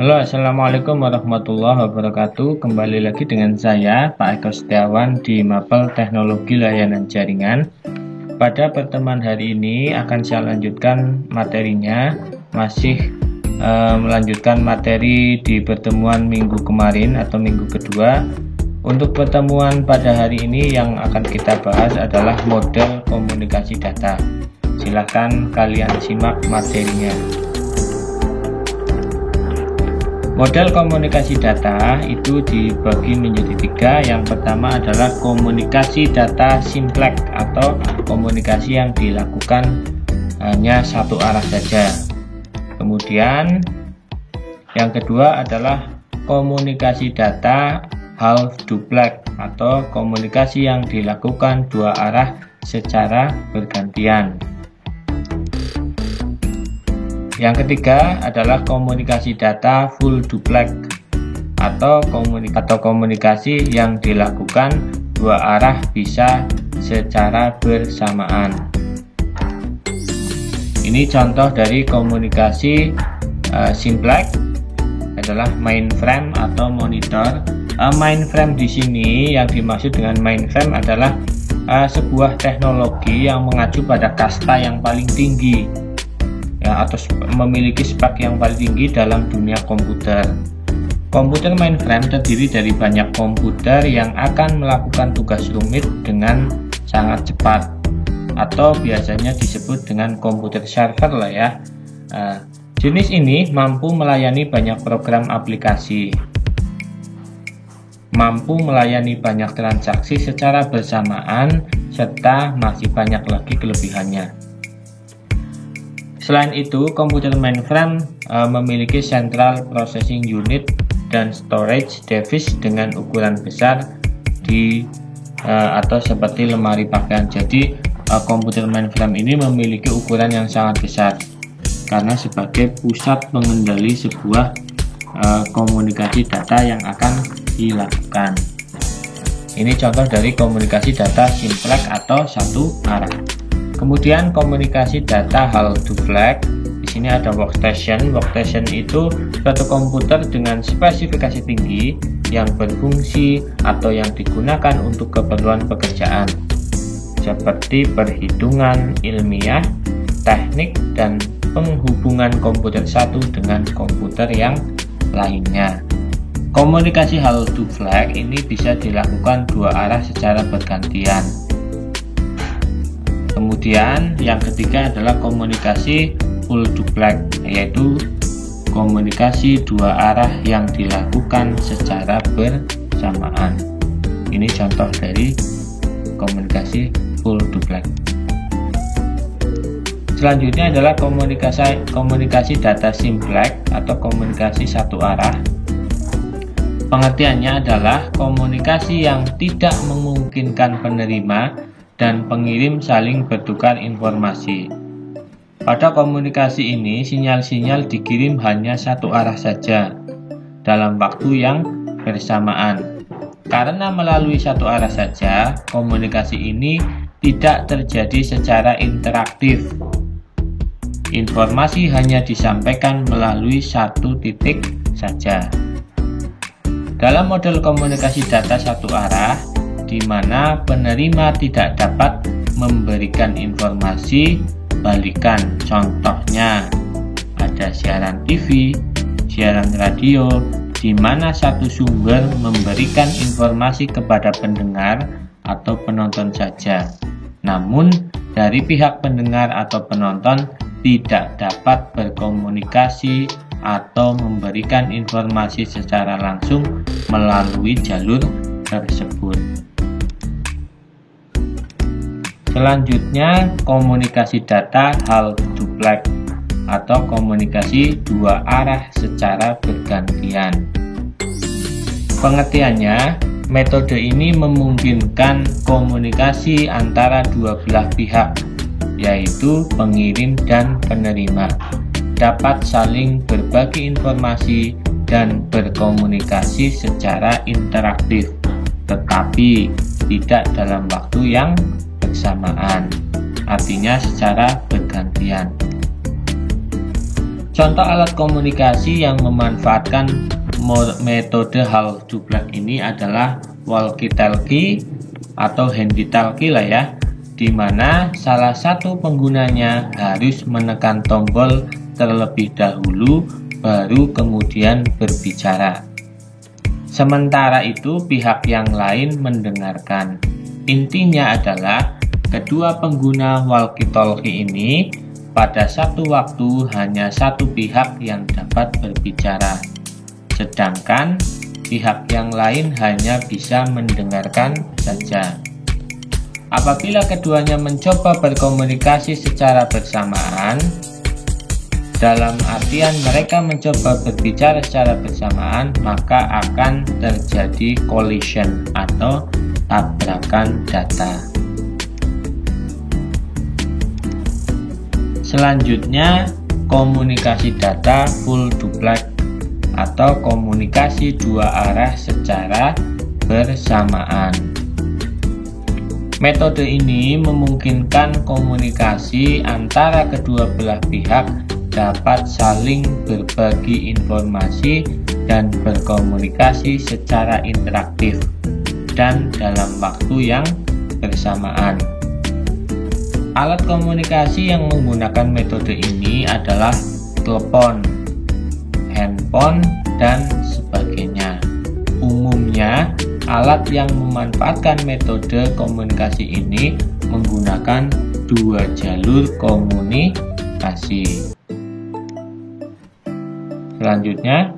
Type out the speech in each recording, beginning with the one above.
Halo, Assalamualaikum warahmatullahi wabarakatuh. Kembali lagi dengan saya, Pak Eko Setiawan di Mapel Teknologi Layanan Jaringan. Pada pertemuan hari ini akan saya lanjutkan materinya, masih melanjutkan materi di pertemuan minggu kemarin atau minggu kedua. Untuk pertemuan pada hari ini yang akan kita bahas adalah model komunikasi data. Silahkan kalian simak materinya. Model komunikasi data itu dibagi menjadi tiga. Yang pertama adalah komunikasi data simplex atau komunikasi yang dilakukan hanya satu arah saja. Kemudian yang kedua adalah komunikasi data half duplex atau komunikasi yang dilakukan dua arah secara bergantian. Yang ketiga adalah komunikasi data full duplex atau komunikasi yang dilakukan dua arah bisa secara bersamaan. Ini contoh dari komunikasi simplex adalah mainframe atau monitor. Mainframe di sini yang dimaksud dengan mainframe adalah sebuah teknologi yang mengacu pada kasta yang paling tinggi, ya, atau memiliki spek yang paling tinggi dalam dunia komputer. Komputer mainframe terdiri dari banyak komputer yang akan melakukan tugas rumit dengan sangat cepat, atau biasanya disebut dengan komputer server lah ya. Jenis ini mampu melayani banyak program aplikasi, mampu melayani banyak transaksi secara bersamaan, serta masih banyak lagi kelebihannya. Selain itu, komputer mainframe memiliki Central Processing Unit dan Storage Device dengan ukuran besar atau seperti lemari pakaian. Jadi, komputer mainframe ini memiliki ukuran yang sangat besar karena sebagai pusat pengendali sebuah komunikasi data yang akan dilakukan. Ini contoh dari komunikasi data simplex atau satu arah. Kemudian komunikasi data half duplex. Di sini ada workstation. Workstation itu suatu komputer dengan spesifikasi tinggi yang berfungsi atau yang digunakan untuk keperluan pekerjaan seperti perhitungan ilmiah, teknik, dan penghubungan komputer satu dengan komputer yang lainnya. Komunikasi half duplex ini bisa dilakukan dua arah secara bergantian. Kemudian yang ketiga adalah komunikasi full duplex, yaitu komunikasi dua arah yang dilakukan secara bersamaan. Ini contoh dari komunikasi full duplex. Selanjutnya adalah komunikasi data simplex atau komunikasi satu arah. Pengertiannya adalah komunikasi yang tidak memungkinkan penerima dan pengirim saling bertukar informasi. Pada komunikasi ini, sinyal-sinyal dikirim hanya satu arah saja dalam waktu yang bersamaan. Karena melalui satu arah saja, komunikasi ini tidak terjadi secara interaktif. Informasi hanya disampaikan melalui satu titik saja. Dalam model komunikasi data satu arah, di mana penerima tidak dapat memberikan informasi balikan. Contohnya, ada siaran TV, siaran radio, di mana satu sumber memberikan informasi kepada pendengar atau penonton saja. Namun, dari pihak pendengar atau penonton tidak dapat berkomunikasi atau memberikan informasi secara langsung melalui jalur tersebut. Selanjutnya, komunikasi data half duplex atau komunikasi dua arah secara bergantian. Pengertiannya, metode ini memungkinkan komunikasi antara dua belah pihak, yaitu pengirim dan penerima, dapat saling berbagi informasi dan berkomunikasi secara interaktif, tetapi tidak dalam waktu yang bersamaan, artinya secara bergantian. Contoh alat komunikasi yang memanfaatkan metode hall to black ini adalah walkie-talkie atau handy-talkie lah ya, di mana salah satu penggunanya harus menekan tombol terlebih dahulu baru kemudian berbicara. Sementara itu pihak yang lain mendengarkan. Intinya adalah kedua pengguna walkie-talkie ini pada satu waktu hanya satu pihak yang dapat berbicara, sedangkan pihak yang lain hanya bisa mendengarkan saja. Apabila keduanya mencoba berkomunikasi secara bersamaan, dalam artian mereka mencoba berbicara secara bersamaan, maka akan terjadi collision atau tabrakan data. Selanjutnya, komunikasi data full duplex atau komunikasi dua arah secara bersamaan. Metode ini memungkinkan komunikasi antara kedua belah pihak dapat saling berbagi informasi dan berkomunikasi secara interaktif dan dalam waktu yang bersamaan. Alat komunikasi yang menggunakan metode ini adalah telepon, handphone, dan sebagainya. Umumnya, alat yang memanfaatkan metode komunikasi ini menggunakan dua jalur komunikasi. Selanjutnya,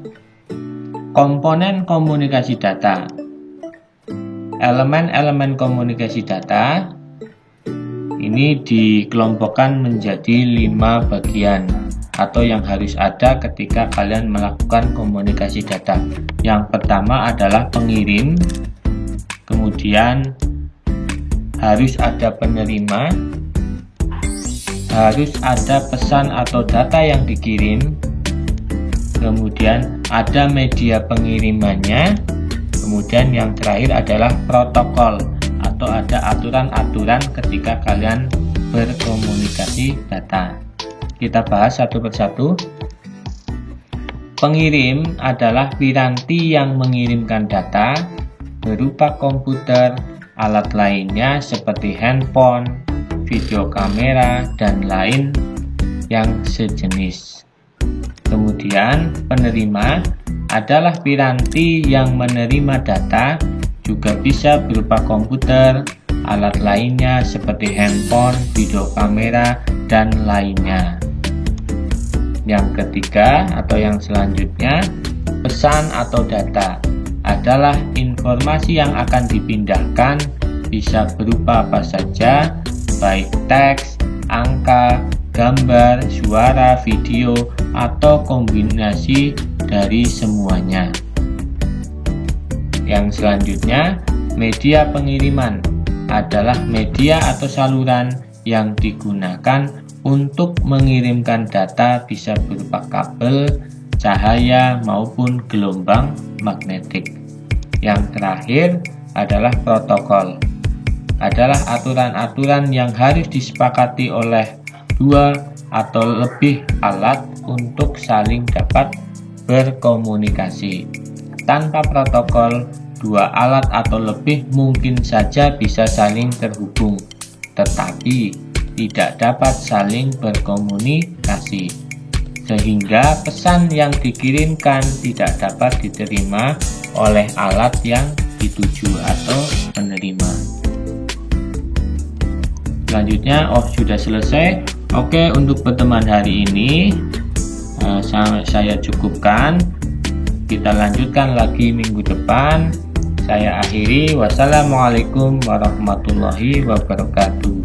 komponen komunikasi data. Elemen-elemen komunikasi data ini dikelompokkan menjadi 5 bagian atau yang harus ada ketika kalian melakukan komunikasi data. Yang pertama adalah pengirim, kemudian harus ada penerima, harus ada pesan atau data yang dikirim, kemudian ada media pengirimannya, kemudian yang terakhir adalah protokol atau ada aturan-aturan ketika kalian berkomunikasi data. Kita bahas satu persatu. Pengirim adalah piranti yang mengirimkan data berupa komputer, alat lainnya seperti handphone, video kamera, dan lain yang sejenis. Kemudian penerima adalah piranti yang menerima data, juga bisa berupa komputer, alat lainnya seperti handphone, video kamera, dan lainnya. Yang ketiga atau yang selanjutnya, pesan atau data adalah informasi yang akan dipindahkan, bisa berupa apa saja, baik teks, angka, gambar, suara, video, atau kombinasi dari semuanya. Yang selanjutnya, media pengiriman adalah media atau saluran yang digunakan untuk mengirimkan data, bisa berupa kabel, cahaya, maupun gelombang magnetik. Yang terakhir adalah protokol, adalah aturan-aturan yang harus disepakati oleh dua atau lebih alat untuk saling dapat berkomunikasi. Tanpa protokol, dua alat atau lebih mungkin saja bisa saling terhubung, tetapi tidak dapat saling berkomunikasi, sehingga pesan yang dikirimkan tidak dapat diterima oleh alat yang dituju atau penerima. Selanjutnya, sudah selesai. Oke, untuk pertemuan hari ini saya cukupkan. Kita lanjutkan lagi minggu depan. Saya akhiri. Wassalamualaikum warahmatullahi wabarakatuh.